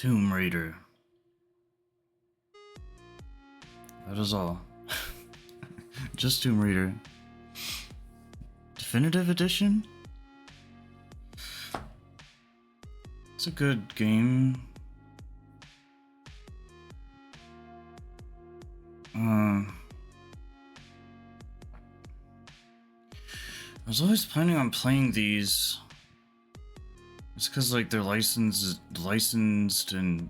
Tomb Raider. That is all. Just Tomb Raider. Definitive Edition? It's a good game. I was always planning on playing these. It's because like they're licensed and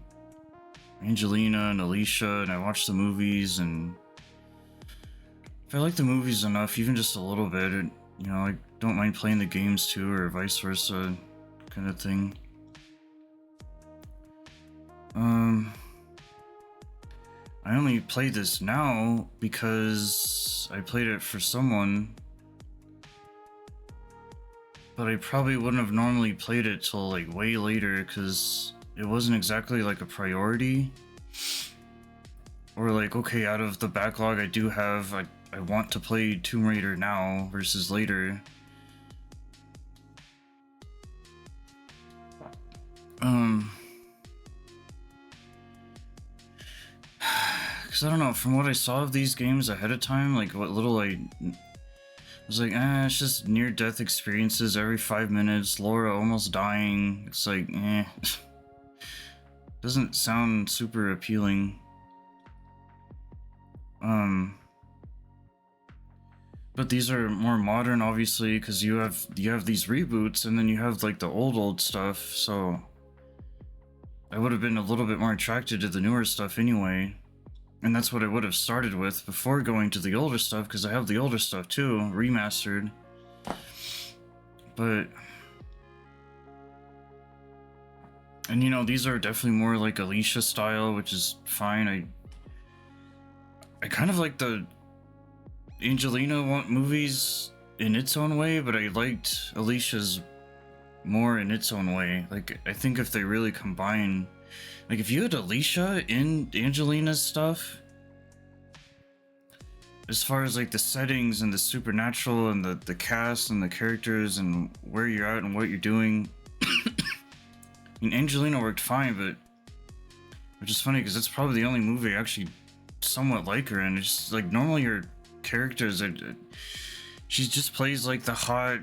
Angelina and Alicia, and I watched the movies, and if I like the movies enough, even just a little bit, I don't mind playing the games too, or vice versa, kind of thing. I only played this now because I played it for someone, but I probably wouldn't have normally played it till like way later because it wasn't exactly like a priority. Or like, okay, out of the backlog I do have, I want to play Tomb Raider now versus later. Because I don't know, from what I saw of these games ahead of time, like what little I was like, it's just near-death experiences every 5 minutes, Laura almost dying. It's like, doesn't sound super appealing. But these are more modern, obviously, because you have these reboots, and then you have like the old stuff. So I would have been a little bit more attracted to the newer stuff anyway. And that's what I would have started with before going to the older stuff, because I have the older stuff too, remastered. But... and these are definitely more like Alicia style, which is fine. I kind of like the Angelina movies in its own way, but I liked Alicia's more in its own way. Like, I think if they really combine... Like, if you had Alicia in Angelina's stuff, as far as, like, the settings and the supernatural and the cast and the characters and where you're at and what you're doing... I mean, Angelina worked fine, but... Which is funny, because it's probably the only movie I actually somewhat like her in. It's just, like, normally her characters are... She just plays, like, the hot...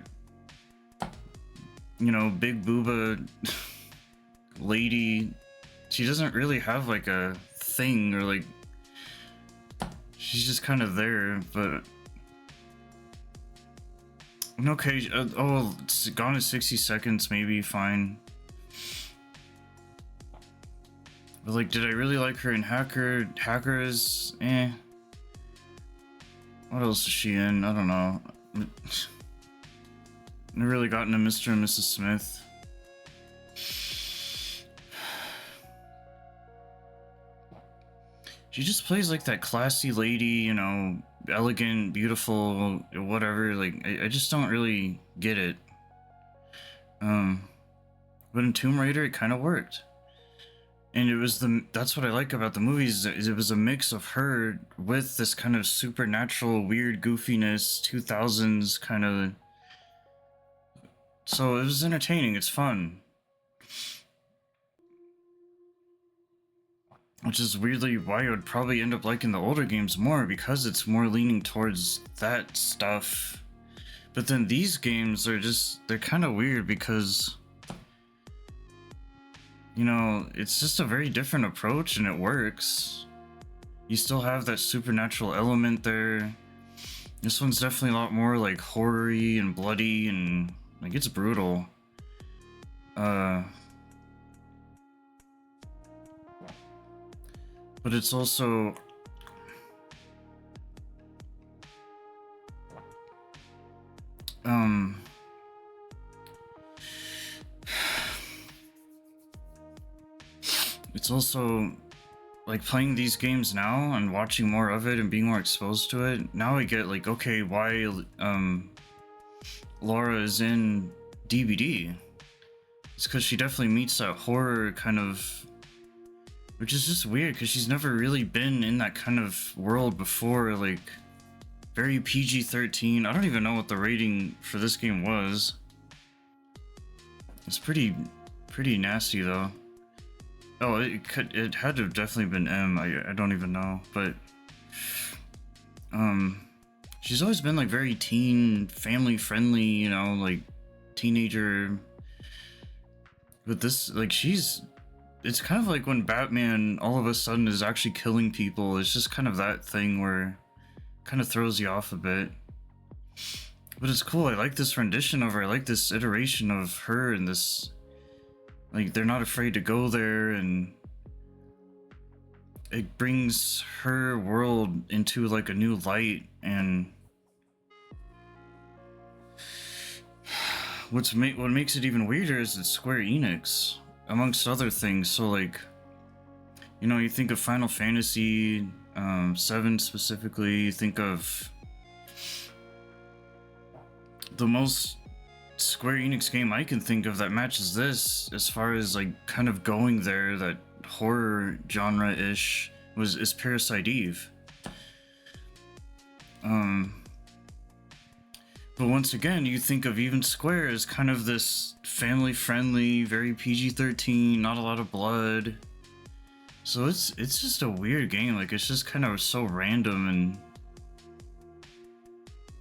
big booba... lady... She doesn't really have like a thing, or like she's just kind of there. But okay, it's Gone in 60 Seconds, maybe fine. But like, did I really like her in Hackers? What else is she in? I don't know. Never really gotten to Mr. and Mrs. Smith. She just plays like that classy lady, elegant, beautiful, whatever. Like, I just don't really get it. But in Tomb Raider, it kind of worked. And that's what I like about the movies, is it was a mix of her with this kind of supernatural, weird goofiness, 2000s kind of. So it was entertaining, it's fun. Which is weirdly why I would probably end up liking the older games more, because it's more leaning towards that stuff. But then these games are they're kind of weird because, it's just a very different approach and it works. You still have that supernatural element there. This one's definitely a lot more like horror-y and bloody, and like it's brutal. But it's also... It's also... Like, playing these games now and watching more of it and being more exposed to it, now I get, like, okay, why, Laura is in DBD. It's because she definitely meets that horror kind of... Which is just weird, because she's never really been in that kind of world before, like, very PG-13. I don't even know what the rating for this game was. It's pretty nasty, though. Oh, it had to have definitely been M. I don't even know, but um, she's always been like very teen, family friendly, you know, like teenager. But this, like, it's kind of like when Batman all of a sudden is actually killing people. It's just kind of that thing where it kind of throws you off a bit. But it's cool. I like this rendition of her. I like this iteration of her and this, like, they're not afraid to go there, and it brings her world into like a new light. And what makes it even weirder is it's Square Enix, amongst other things. So like, you know, you think of Final Fantasy 7 specifically, you think of the most Square Enix game I can think of that matches this as far as like kind of going there, that horror genre-ish, is Parasite Eve. But once again, you think of even Square as kind of this family-friendly, very PG-13, not a lot of blood. So it's just a weird game. Like, it's just kind of so random,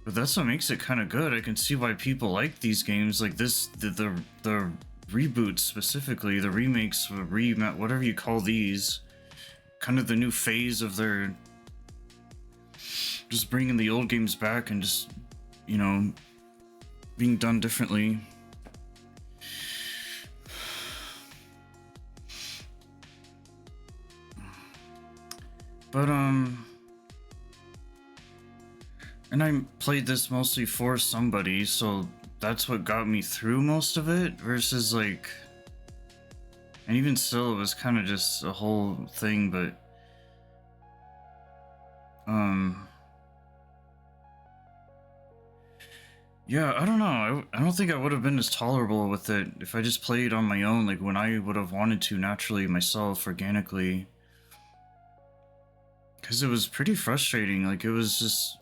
but that's what makes it kind of good. I can see why people like these games like this. The reboots specifically, the remakes, whatever you call these, kind of the new phase of their just bringing the old games back and just, you know, being done differently. But and I played this mostly for somebody, so that's what got me through most of it, versus like, and even still, it was kind of just a whole thing. But yeah, I don't know. I don't think I would have been as tolerable with it if I just played on my own, like when I would have wanted to naturally myself, organically. Because it was pretty frustrating. Like, it was just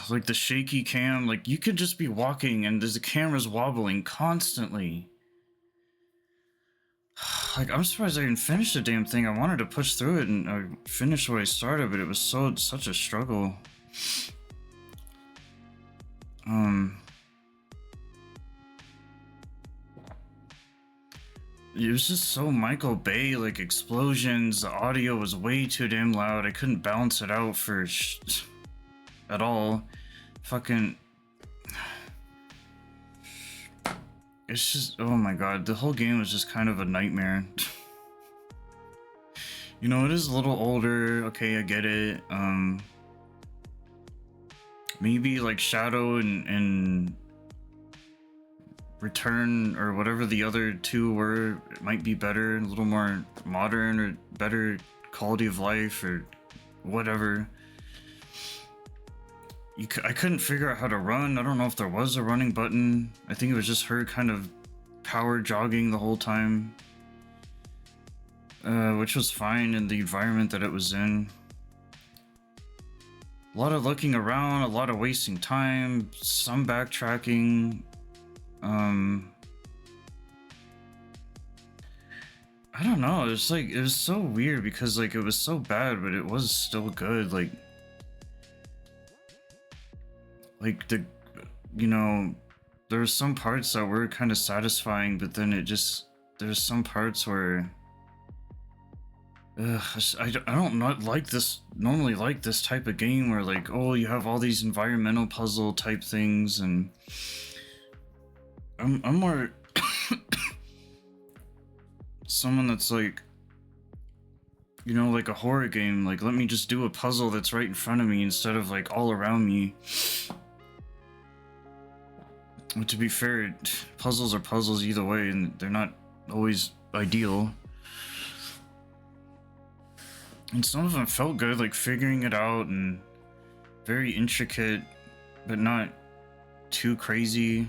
like the shaky cam. Like, you could just be walking and the camera's wobbling constantly. Like, I'm surprised I even finished the damn thing. I wanted to push through it and finish what I started, but it was such a struggle. It was just so Michael Bay, like explosions. The audio was way too damn loud. I couldn't balance it out at all. Fucking. It's just, oh my god, the whole game was just kind of a nightmare. You know, it is a little older. Okay, I get it. Maybe like Shadow and Return or whatever the other two were, it might be better, a little more modern or better quality of life or whatever. I couldn't figure out how to run. I don't know if there was a running button. I think it was just her kind of power jogging the whole time, which was fine in the environment that it was in. A lot of looking around, a lot of wasting time, some backtracking. I don't know, it was so weird because like it was so bad, but it was still good. Like the, you know, there were some parts that were kind of satisfying, but then there's some parts where I don't not like this normally like this type of game where like, oh, you have all these environmental puzzle type things, and I'm more someone that's like, you know, like a horror game, like let me just do a puzzle that's right in front of me instead of like all around me. But to be fair, puzzles are puzzles either way, and they're not always ideal. And some of them felt good, like figuring it out and very intricate, but not too crazy.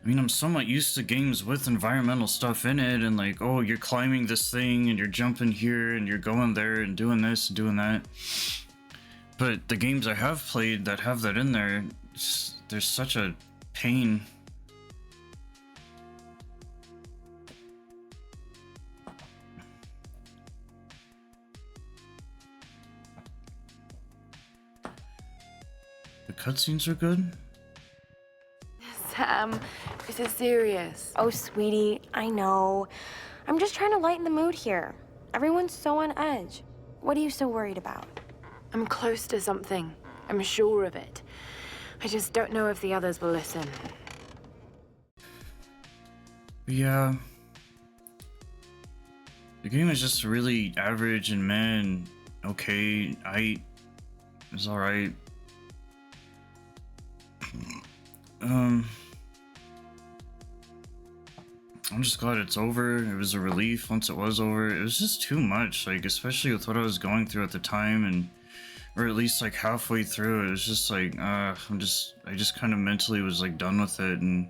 I mean, I'm somewhat used to games with environmental stuff in it, and like, oh, you're climbing this thing and you're jumping here and you're going there and doing this and doing that. But the games I have played that have that in there, there's such a pain. The cutscenes are good. Sam, this is serious. Oh, sweetie, I know. I'm just trying to lighten the mood here. Everyone's so on edge. What are you so worried about? I'm close to something. I'm sure of it. I just don't know if the others will listen. Yeah. The game is just really average and man, okay, it's alright. I'm just glad it's over. It was a relief once it was over. It was just too much, like, especially with what I was going through at the time, and or at least like halfway through, it was just like, I just kind of mentally was like done with it, and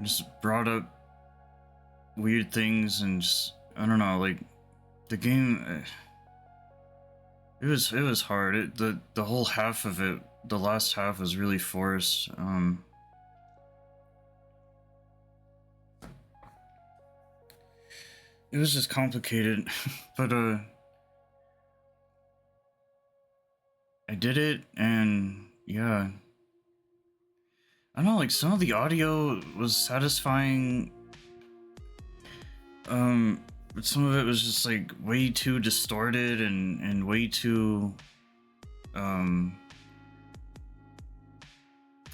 just brought up weird things, and just, I don't know, like, the game, it was hard. The whole half of it, the last half was really forced. It was just complicated, but I did it, and yeah, I don't know, like, some of the audio was satisfying, but some of it was just like way too distorted and way too,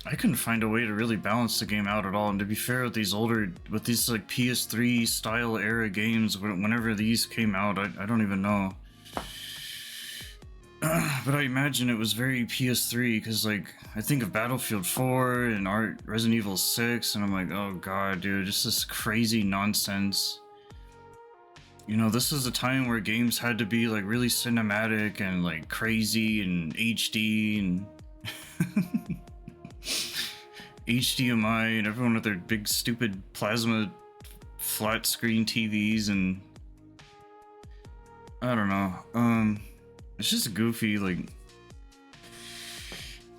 I couldn't find a way to really balance the game out at all. And to be fair, with these like PS3 style era games, whenever these came out, I don't even know. But I imagine it was very PS3, because, like, I think of Battlefield 4 and Resident Evil 6, and I'm like, oh god, dude, just this crazy nonsense. You know, this is a time where games had to be, like, really cinematic and, like, crazy and HD and HDMI, and everyone with their big stupid plasma flat screen TVs, and I don't know. It's just goofy, like,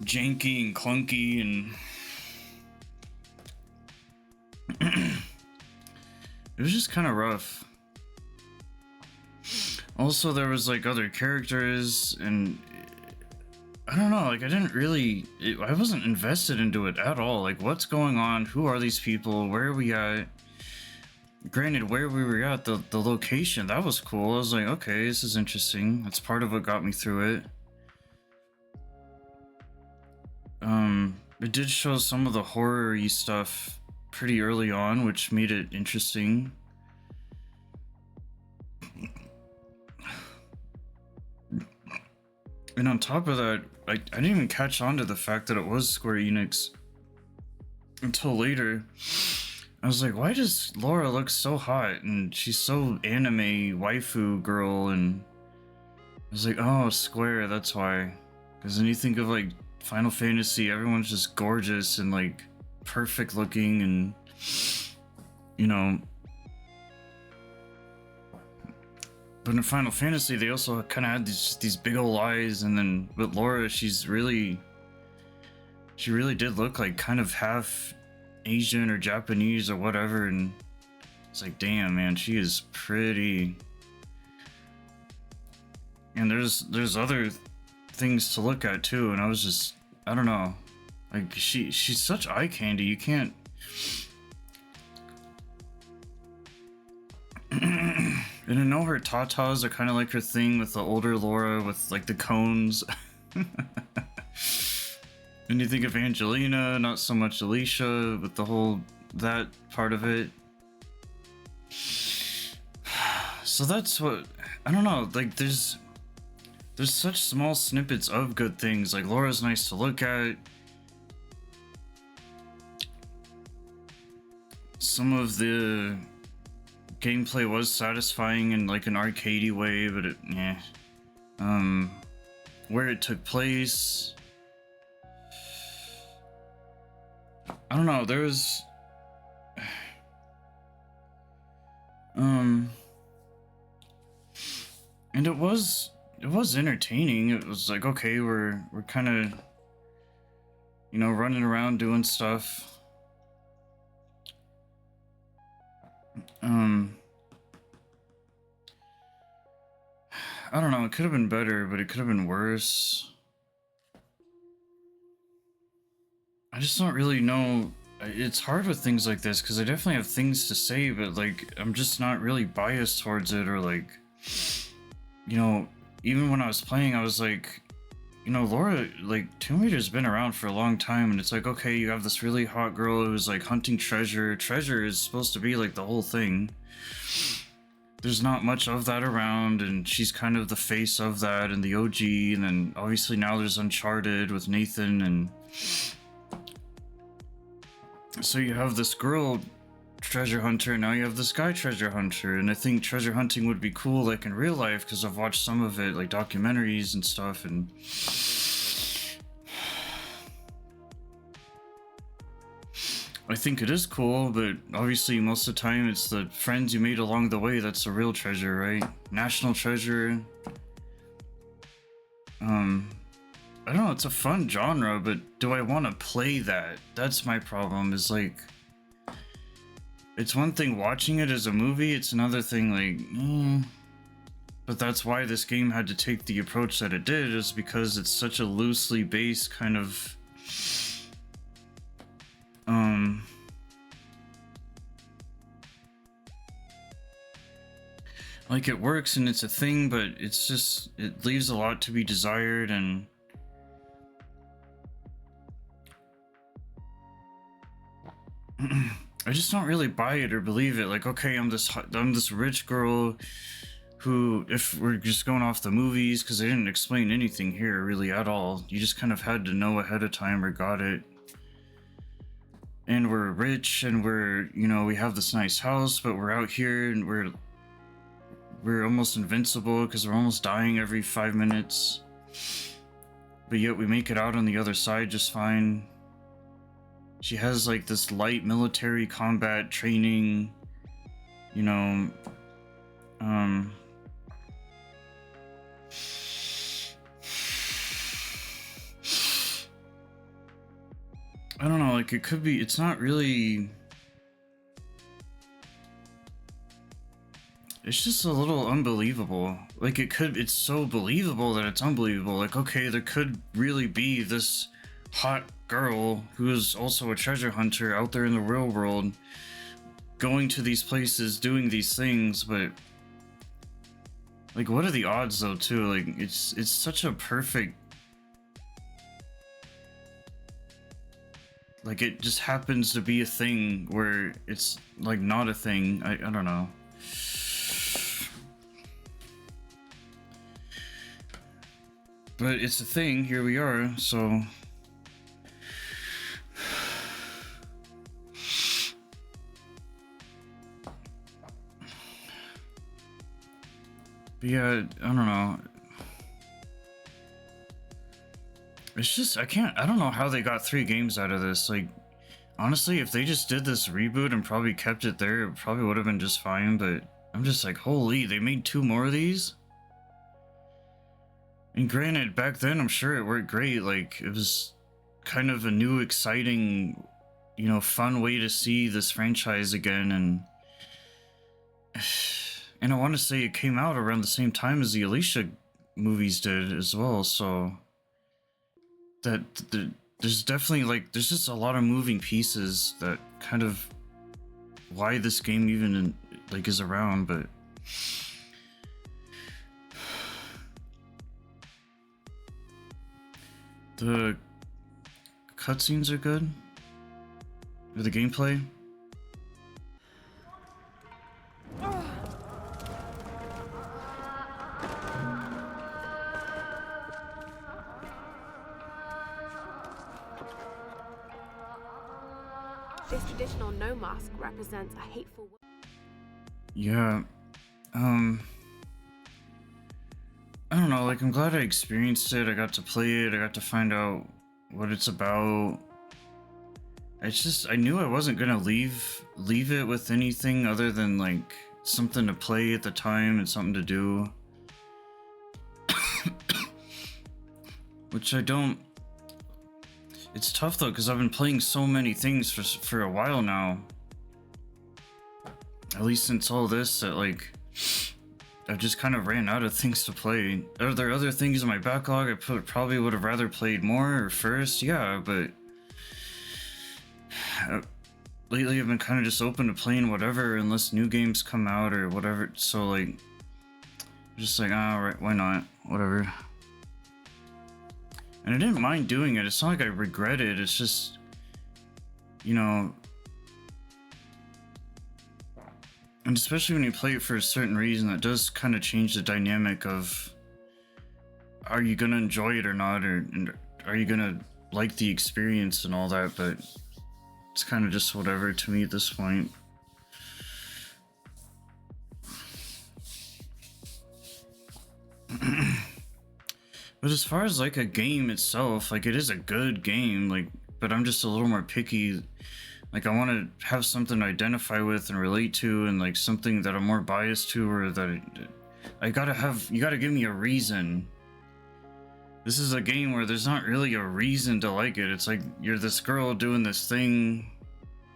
janky and clunky, and it was just kind of rough. Also, there was like other characters, and I don't know, like, I wasn't invested into it at all. Like, what's going on? Who are these people? Where are we at? Granted, where we were at, the location, that was cool. I was like, okay, this is interesting. That's part of what got me through it. It did show some of the horror-y stuff pretty early on, which made it interesting. And on top of that, I didn't even catch on to the fact that it was Square Enix until later. I was like, why does Laura look so hot? And she's so anime waifu girl, and I was like, oh, Square, that's why. Because then you think of, like, Final Fantasy, everyone's just gorgeous and, like, perfect looking, and, you know. But in Final Fantasy, they also kind of had these big old eyes, and then with Laura, she really did look like kind of half Asian or Japanese or whatever, and it's like, damn, man, she is pretty. And there's other things to look at too, and I was just, I don't know, like, she's such eye candy. You can't and I know her tatas are kind of like her thing with the older Laura with, like, the cones. And you think of Angelina, not so much Alicia, with the whole, that part of it. So that's what, I don't know, like, there's such small snippets of good things. Like, Laura's nice to look at. Some of the gameplay was satisfying in, like, an arcadey way, but it, yeah. Where it took place, I don't know, there was and it was entertaining. It was like, okay, we're kind of, you know, running around doing stuff. I don't know, it could have been better, but it could have been worse. I just don't really know. It's hard with things like this because I definitely have things to say, but like I'm just not really biased towards it, or like, you know, even when I was playing, I was like, you know, Laura, like Tomb Raider's been around for a long time, and it's like, okay, you have this really hot girl who's like hunting treasure. Treasure is supposed to be like the whole thing. There's not much of that around, and she's kind of the face of that in the OG, and then obviously now there's Uncharted with Nathan, and so you have this girl treasure hunter, now you have this guy treasure hunter, and I think treasure hunting would be cool like in real life because I've watched some of it, like documentaries and stuff, and I think it is cool, but obviously most of the time it's the friends you made along the way that's the real treasure, right? National treasure. I don't know, it's a fun genre, but do I want to play that? That's my problem, is like, it's one thing watching it as a movie, it's another thing like, but that's why this game had to take the approach that it did, is because it's such a loosely based kind of, like it works and it's a thing, but it's just, it leaves a lot to be desired, and I just don't really buy it or believe it. Like, okay, I'm this rich girl who, if we're just going off the movies, because they didn't explain anything here really at all, you just kind of had to know ahead of time or got it. And we're rich, and we're, you know, we have this nice house, but we're out here and we're almost invincible because we're almost dying every 5 minutes, but yet we make it out on the other side just fine. She has like this light military combat training, you know, I don't know, like it could be, it's not really, it's just a little unbelievable. Like it's so believable that it's unbelievable. Like, okay, there could really be this hot girl who is also a treasure hunter out there in the real world, going to these places, doing these things, but like, what are the odds though, too? Like, it's such a perfect, like, it just happens to be a thing where it's like not a thing. I don't know. But it's a thing, here we are, so but yeah, I don't know. It's just, I don't know how they got 3 games out of this. Like, honestly, if they just did this reboot and probably kept it there, it probably would have been just fine, but I'm just like, holy, they made 2 more of these? And granted, back then, I'm sure it worked great. Like, it was kind of a new, exciting, you know, fun way to see this franchise again, and I want to say it came out around the same time as the Alicia movies did as well, so that there's definitely, like, there's just a lot of moving pieces that kind of why this game even like is around, but the cutscenes are good. Or the gameplay. This traditional no mask represents a hateful. Yeah, I don't know, like, I'm glad I experienced it, I got to play it, I got to find out what it's about. It's just, I knew I wasn't gonna leave it with anything other than, like, something to play at the time and something to do. which I don't. It's tough though, because I've been playing so many things for a while now. At least since all this, that like I've just kind of ran out of things to play. Are there other things in my backlog probably would have rather played more or first? Yeah, but lately I've been kind of just open to playing whatever unless new games come out or whatever. So like, just like, alright, why not? Whatever. And I didn't mind doing it. It's not like I regret it. It's just, you know, and especially when you play it for a certain reason, that does kind of change the dynamic of, are you gonna enjoy it or not, or are you gonna like the experience and all that. But it's kind of just whatever to me at this point. But as far as like a game itself, like it is a good game, like, but I'm just a little more picky. Like I want to have something to identify with and relate to, and like something that I'm more biased to, or that you gotta give me a reason. This is a game where there's not really a reason to like it. It's like you're this girl doing this thing.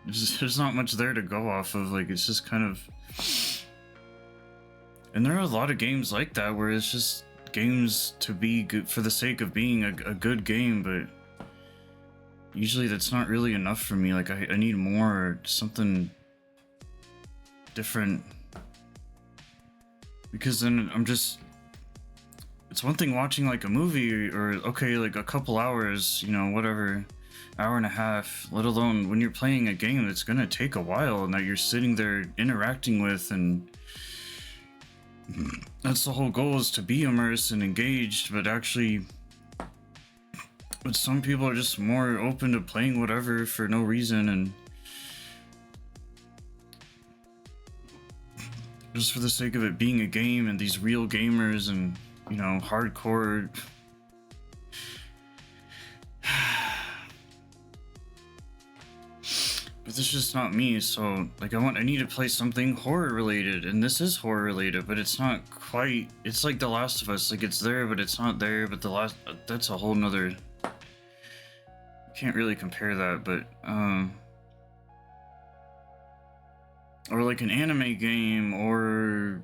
There's not much there to go off of. Like it's just kind of, and there are a lot of games like that where it's just games to be good for the sake of being a good game, but usually that's not really enough for me. Like I need more, something different, because then I'm just, it's one thing watching like a movie or okay, like a couple hours, you know, whatever, hour and a half, let alone when you're playing a game that's gonna take a while and that you're sitting there interacting with, and that's the whole goal, is to be immersed and engaged. But some people are just more open to playing whatever for no reason, and just for the sake of it being a game, and these real gamers and, you know, hardcore. But this is just not me. So like I need to play something horror related, and this is horror related, but it's not quite. It's like The Last of Us, like it's there but it's not there. But that's a whole nother, can't really compare that. But or like an anime game or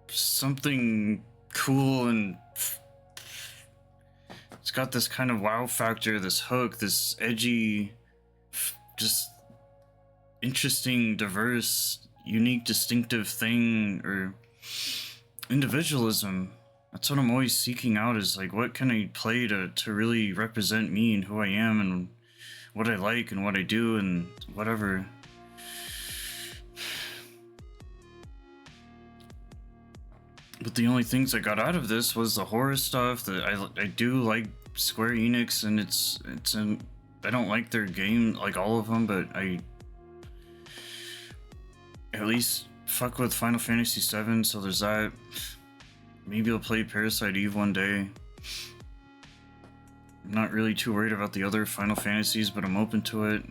something cool, and it's got this kind of wow factor, this hook, this edgy, just interesting, diverse, unique, distinctive thing, or individualism. That's what I'm always seeking out, is like, what can I play to really represent me and who I am and what I like and what I do and whatever. But the only things I got out of this was the horror stuff. That I do like Square Enix, and I don't like their game, like all of them, but I at least fuck with Final Fantasy VII, so there's that. Maybe I'll play Parasite Eve one day. I'm not really too worried about the other Final Fantasies, but I'm open to it.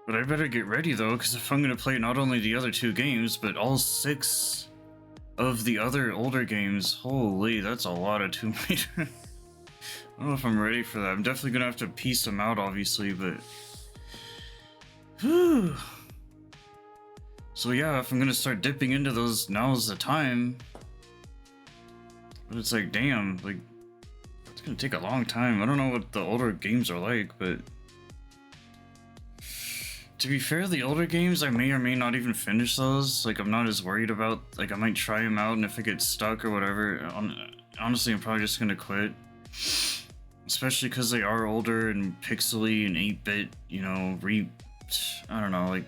But I better get ready though, because if I'm going to play not only the other 2 games, but all 6 of the other older games, holy, that's a lot of Tomb Raider. I don't know if I'm ready for that. I'm definitely going to have to piece them out, obviously, but... Whew. So yeah, if I'm going to start dipping into those, now's the time. But it's like, damn, like, it's going to take a long time. I don't know what the older games are like, but... To be fair, the older games, I may or may not even finish those. Like, I'm not as worried about, like, I might try them out, and if I get stuck or whatever, honestly, I'm probably just gonna quit. Especially because they are older and pixely and 8-bit, you know, I don't know, like,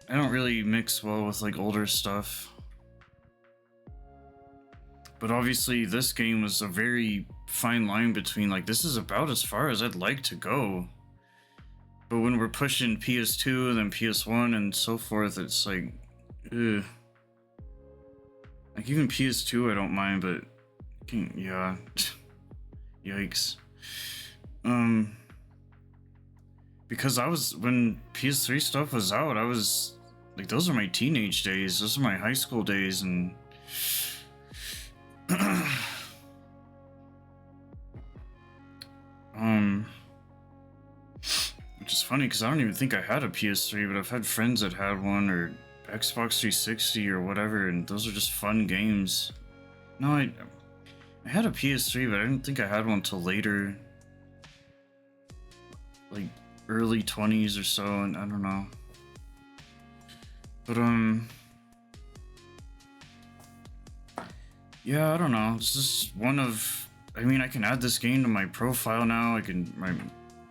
I don't really mix well with, like, older stuff. But obviously, this game was a very fine line between, like, this is about as far as I'd like to go. But when we're pushing PS2 and then PS1 and so forth, it's like, ugh. Like even PS2 I don't mind, but yeah, yikes. Because when PS3 stuff was out, I was like, those are my teenage days, those are my high school days, and Which is funny because I don't even think I had a PS3, but I've had friends that had one, or Xbox 360 or whatever, and those are just fun games. No, I had a PS3, but I didn't think I had one till later, like early 20s or so, and I don't know. But yeah, I don't know. This is one of. I mean, I can add this game to my profile now. I can my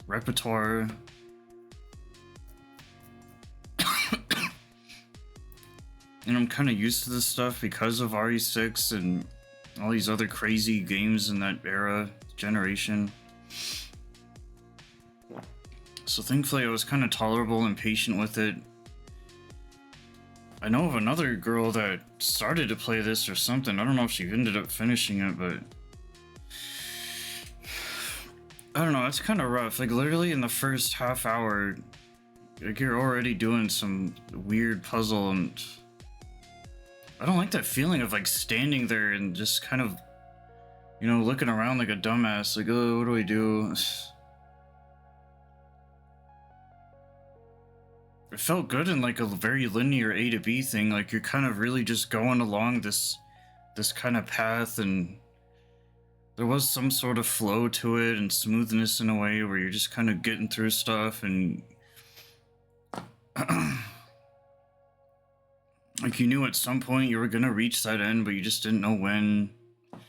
repertoire. And I'm kind of used to this stuff because of RE6 and all these other crazy games in that era, generation. So thankfully I was kind of tolerable and patient with it. I know of another girl that started to play this or something. I don't know if she ended up finishing it, but I don't know, it's kind of rough. Like literally in the first half hour, like you're already doing some weird puzzle, and I don't like that feeling of like standing there and just kind of, you know, looking around like a dumbass, like, oh, what do I do? It felt good in like a very linear A to B thing, like you're kind of really just going along this kind of path, and there was some sort of flow to it and smoothness in a way where you're just kind of getting through stuff, and like you knew at some point you were gonna reach that end, but you just didn't know when. But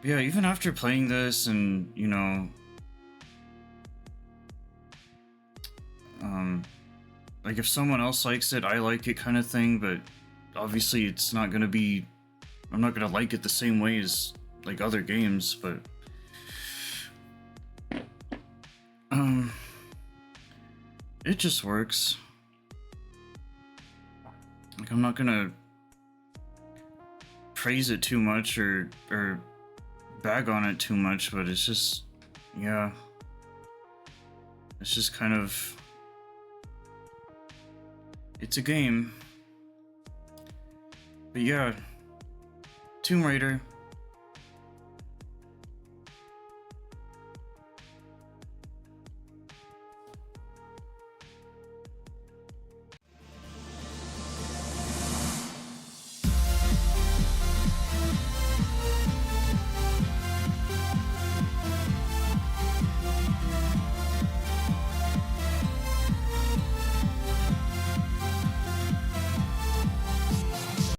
yeah, even after playing this and, you know, like if someone else likes it, I like it kind of thing, but obviously it's not gonna be, I'm not gonna like it the same way as like other games, but it just works. Like I'm not gonna praise it too much or bag on it too much, but it's just, yeah, it's just kind of, it's a game. But yeah, Tomb Raider,